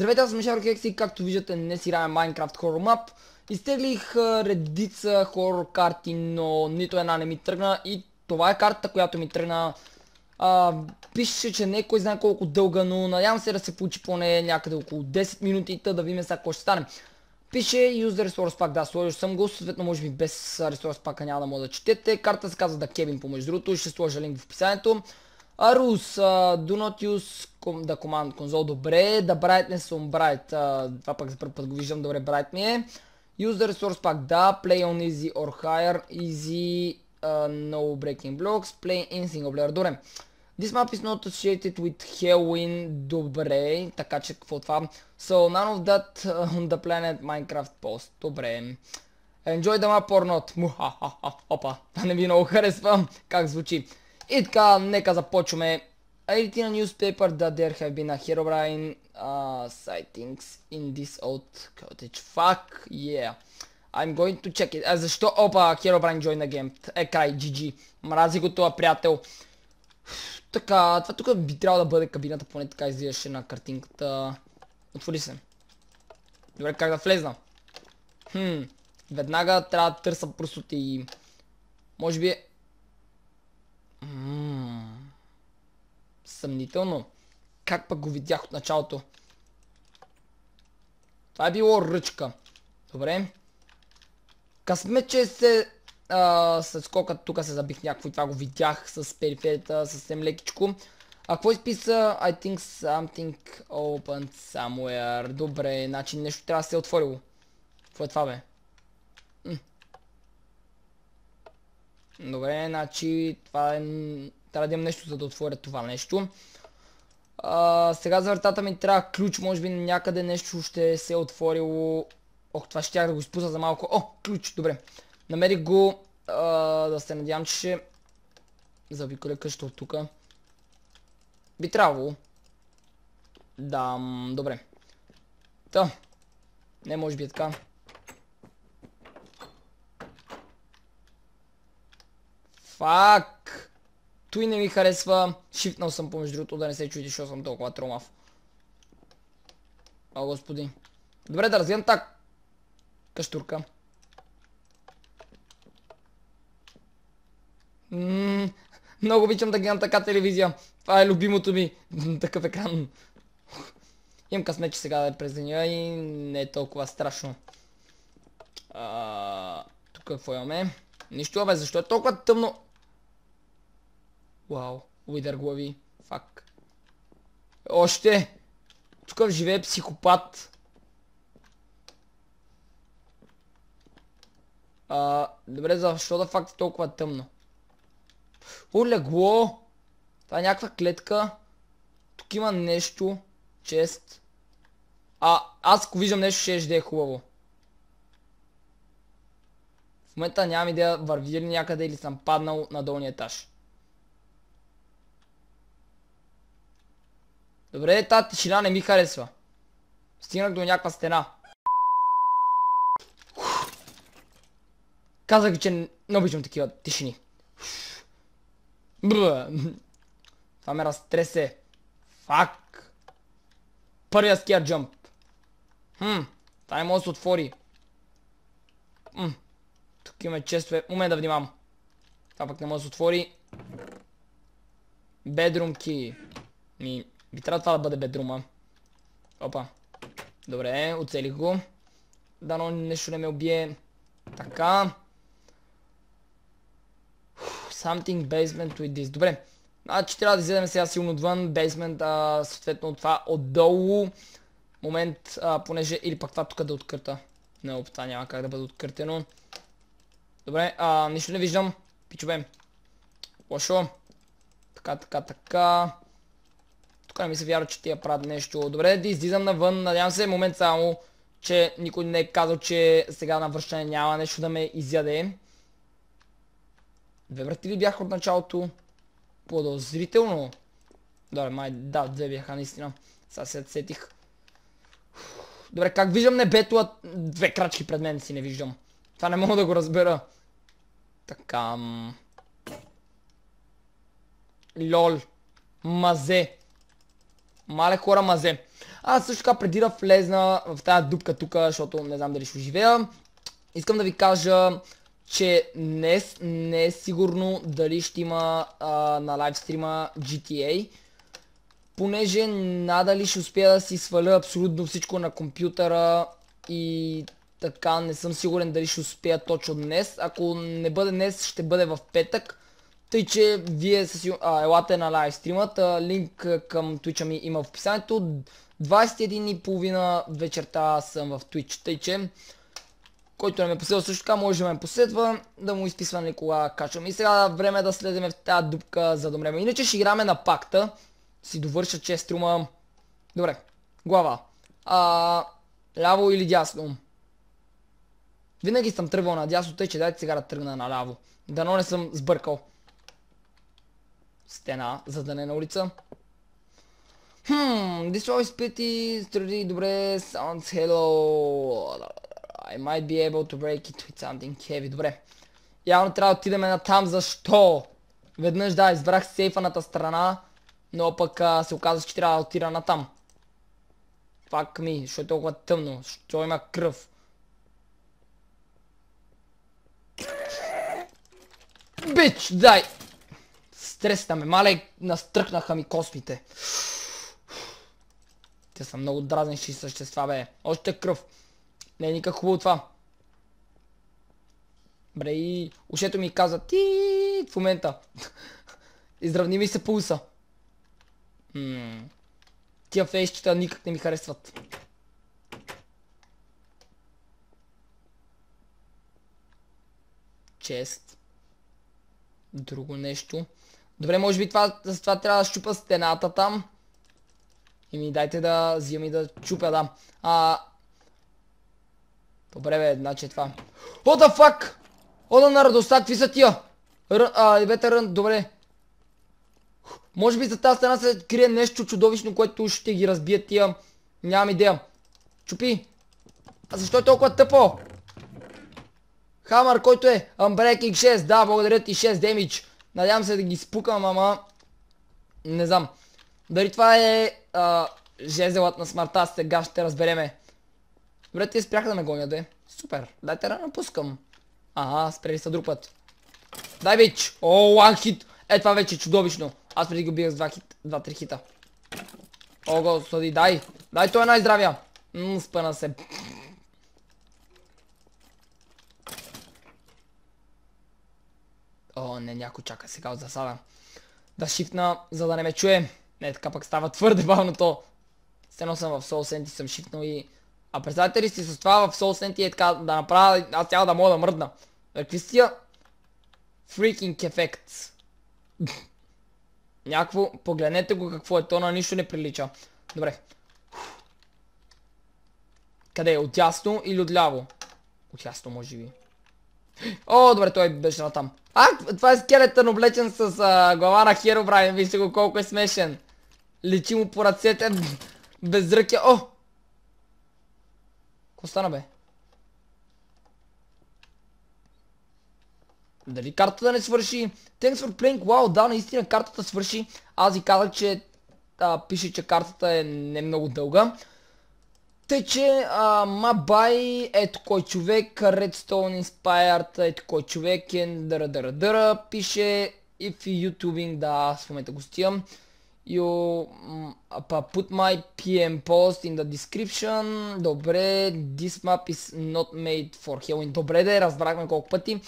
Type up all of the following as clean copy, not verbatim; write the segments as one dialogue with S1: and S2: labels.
S1: Здравейте, аз съм Мишаро Кекси и както виждате днес играем Minecraft Horror Map. Изтеглих редица хорор карти, но нито една не ми тръгна и това е картата, която ми тръгна. Пише, че не кой знае колко дълга, но надявам се да се получи поне някъде около 10 минути, да видим сега какво ще стане. Пише User Resource Pack, да, сложил съм го, съответно може би без Resource Pack няма да мога да четете. Картата се казва The Cabin помежду другото, ще сложа линк в описанието. Rules, do not use the command console, добре, the brightness on bright, това пък за първ път го виждам, добре, bright ми е. Use the resource pack, да, play on easy or higher, easy, no breaking blocks, play in single player, добре. This map is not associated with Halloween, добре, така че какво това? So none of that on the planet Minecraft post, добре. Enjoy the map or not, мухахаха, опа, това не ви много харесва, как звучи. И така, нека започваме. I read in a newspaper that there have been a Herobrine sightings in this old cottage. Fuck yeah. I'm going to check it. Защо? Опа, Herobrine join the game. Край, GG. Мрази го това приятел. Така, това тук би трябвало да бъде кабината, поне така изглеждаше на картинката. Отвори се. Добре, как да влезна? Веднага трябва да търся пръстоти и... Може би... Съмнително. Как пък го видях от началото? Това е било ръчка. Добре. Късмет, че се... след скока тук се забих някакво и това го видях с периферията, съвсем лекичко. А какво изписа? I think something opened somewhere. Добре, значи нещо трябва да се е отворило. Какво е това, бе? Добре, значи това е... Трябва да имам нещо, за да отворя това нещо. Сега за вратата ми трябва ключ, може би някъде нещо ще се е отворило. Ох, това щях да го изпусна за малко. О, ключ, добре. Намерих го, да се надявам, че ще заобиколя къща от тука. Би трябвало. Да, добре. Та, не може би е така. Фак! Той не ми харесва. Шифтнал съм помежду другото, да не се чуете, защото съм толкова тромав. О, господи. Добре, да разгледам так. Каштурка. Много обичам да гледам така телевизия. Това е любимото ми. Такъв екран. Имам късмет, че сега да е през деня и не е толкова страшно. Тук какво имаме? Нищо, бе, защо е толкова тъмно? Вау, уидър глави. Фак. Още! Тук живее психопат. Добре, защо да факт е толкова тъмно? О, легло! Това е някаква клетка. Тук има нещо. Чест. Аз ако виждам нещо, ще е хубаво. В момента нямам идея, върви ли някъде или съм паднал на долния етаж. Добре, тази тишина не ми харесва. Стигнах до някаква стена. Казах, че не обичам такива тишини. Това ме разтресе. Фак. Първия ския джъмп. Това не може да се отвори. Тук имаме честове. Момент да внимавам. Това пък не може да се отвори. Bedroom key. Би трябва това да бъде бедрума. Опа. Добре, оцелих го. Дано нещо не ме убие. Така. Something basement with this. Добре. Значи трябва да излезем сега силно отвън. Basement, съответно това отдолу. Момент, понеже... Или пък това тук да откърта. Не, това няма как да бъде откъртено. Добре, нищо не виждам. Пичове. Лошо. Така. Тук не ми се вярва, че тия правят нещо. Добре, да излизам навън. Надявам се момент само, че никой не е казал, че сега на връщане няма нещо да ме изяде. Две врати ли бяха от началото? Подозрително. Добре, май, да, две бяха наистина. Сега се сетих. Добре, как виждам небето, а две крачки пред мен си не виждам. Това не мога да го разбера. Така. Лол. Мазе. Мале хора, мазе. Също така преди да влезна в тази дупка тук, защото не знам дали ще живея, искам да ви кажа, че днес не е сигурно дали ще има на лайвстрима GTA, понеже надали ще успея да си сваля абсолютно всичко на компютъра и така не съм сигурен дали ще успея точно днес. Ако не бъде днес, ще бъде в петък. Тъй, че вие елате на лайвстримът, линк към Twitch ми има в описанието. 21:30 вечерта съм в Twitch, тъй че който не ме последва също така може да ме последва, да му изписва кога качвам. И сега време е да следеме в тази дупка за да умрем. Иначе ще играме на пакта, си довърша че струма. Добре, глава. Ляво или дясно? Винаги съм тръгвал на дясно, тъй че дайте сега да тръгна наляво. Дано не съм сбъркал. Стена, за да не е на улица. This show is pretty sturdy, добре, sounds hello. I might be able to break it with something heavy. Добре. Явно трябва да отидем на там, защо? Веднъж да, избрах сейфаната страна, но пък се оказа, че трябва да отида на там. Fuck me, защо е толкова тъмно? Защо има кръв? Бич, дай! Стресна ме, мале, настръкнаха ми космите. Те са много дразнещи същества, бе. Още кръв. Не е никак хубаво това. Бре, и ушето ми каза ти в момента. Изравни ми се пулса. Тия фейсчета никак не ми харесват. Чест. Друго нещо. Добре, може би за това трябва да щупа стената там. И ми дайте да взимам и да чупя, да. Добре, бе, значи е това. What the fuck? Ода на радостта, какви са тия? Бете рън, добре. Може би за тази стена се крие нещо чудовищно, което ще ги разбие тия. Нямам идея. Чупи. Защо е толкова тъпо? Хамър, който е Unbreaking 6. Да, благодаря ти, 6 демидж. Надявам се да ги спукам, ама... Не знам. Дали това е жезелът на смъртта, сега ще разбереме. Добре, те спряха да ме гонят, де. Супер. Дайте да напускам. Спрели са друг път. Дай бич. One hit. Това вече е чудовищно. Аз преди го бих с 2-3 хита. Господи, дай. Дай, той е най-здравия. Спъна се. Не, някой чака сега от засада. Да шифна, за да не ме чуе. Не, така пък става твърде бавното. Стено съм в Soul Sent и съм шифнал и... представете ли си с това в Soul Sent е така да направя... Аз цяло да мога да мръдна. Какви си тия... Freaking ефект. Някакво... Погледнете го какво е то, на нищо не прилича. Добре. Къде е? Отясно или отляво? Отясно може би. Добре, той беше натам. Това е скелетън облечен с глава на Херобрайн. Вижте го колко е смешен. Личи му по ръцете. Без ръки. Какво стана, бе? Дали картата не свърши? Thanks for playing. Вау, да, наистина картата свърши. Аз ви казах, че пише, че картата е не много дълга. Тъй, че Мабай, ето кой човек, Redstone Inspired, ето кой човек, пише if you YouTubing, да, аз в момента го стиям. You put my PM post in the description. Добре, this map is not made for Halloween. Добре, да разбрахме колко пъти.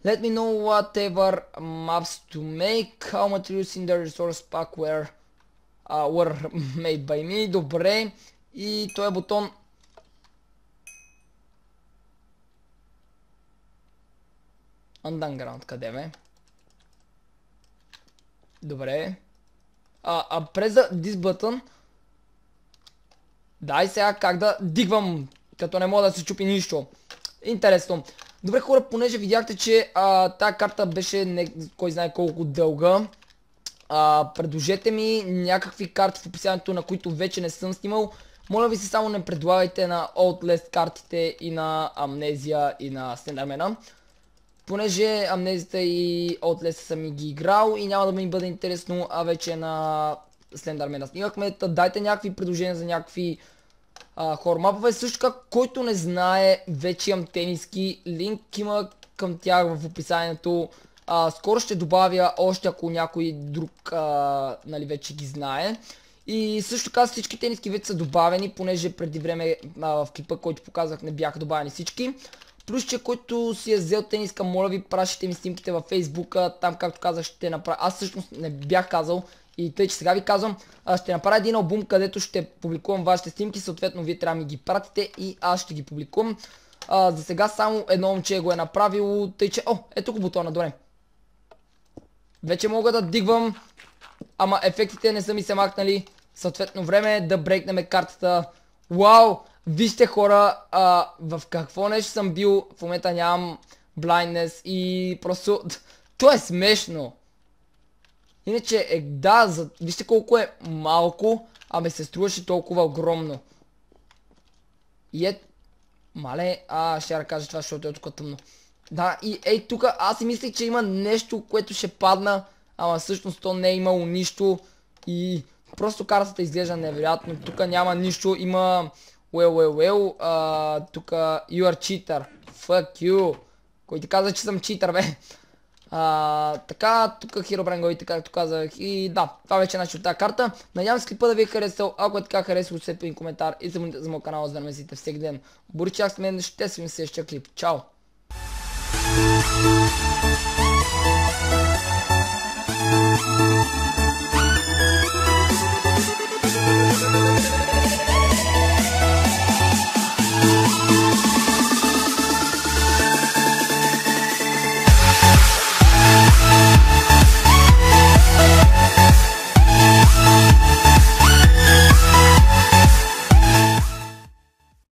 S1: Let me know whatever maps to make. How materials in the resource pack were made by me. Добре. И този бутон. Underground, къде бе? Добре. Press this button. Дай сега как да дигвам, като не мога да се чупи нищо. Интересно. Добре хора, понеже видяхте, че тази карта беше кой знае колко дълга. Предложете ми някакви карти в описанието, на които вече не съм снимал. Моля ви се, само не предлагайте на Outlast картите и на Amnesia и на Slenderman. Понеже Amnesia и Outlast съм ги играл и няма да ми бъде интересно, а вече на Слендърмена снимахме. Дайте някакви предложения за някакви хормапове. Също така, който не знае, вече имам тениски. Линк има към тях в описанието. Скоро ще добавя още, ако някой друг нали, вече ги знае. И също така всички тениски вече са добавени, понеже преди време в клипа, който показах, не бяха добавени всички. Плюс, че който си е взел тениска, моля ви, пращайте ми снимките във Фейсбука. Там, както казах, ще направя. Аз всъщност не бях казал и тъй, че сега ви казвам, ще направя един албум, където ще публикувам вашите снимки. Съответно, вие трябва да ми ги пратите и аз ще ги публикувам. За сега само едно момче го е направило, тъй че... О, ето го бутона, добре. Вече мога да дигвам, ама ефектите не са ми се махнали. Съответно, време е да брейкнем картата. Вау! Вижте хора, в какво нещо съм бил. В момента нямам blindness и просто... То е смешно. Иначе, да, вижте колко е малко, а ме се струваше толкова огромно. И мале, ще я кажа това, защото е тук тъмно. Да, и ей тук аз си мислех, че има нещо, което ще падна, ама всъщност то не е имало нищо и просто картата изглежда невероятно. Тук няма нищо, има тук you are cheater, fuck you. Кой ти каза, че съм читър, бе? Така, тук Herobrine го, както казах, и да, това вече е начин от тази карта. Надявам се клипа да ви е харесал, ако е така харесал, оставете един коментар и за моят канал, за да ме видите всеки ден. Боричак с мен, ще се видим в следващия клип. Чао!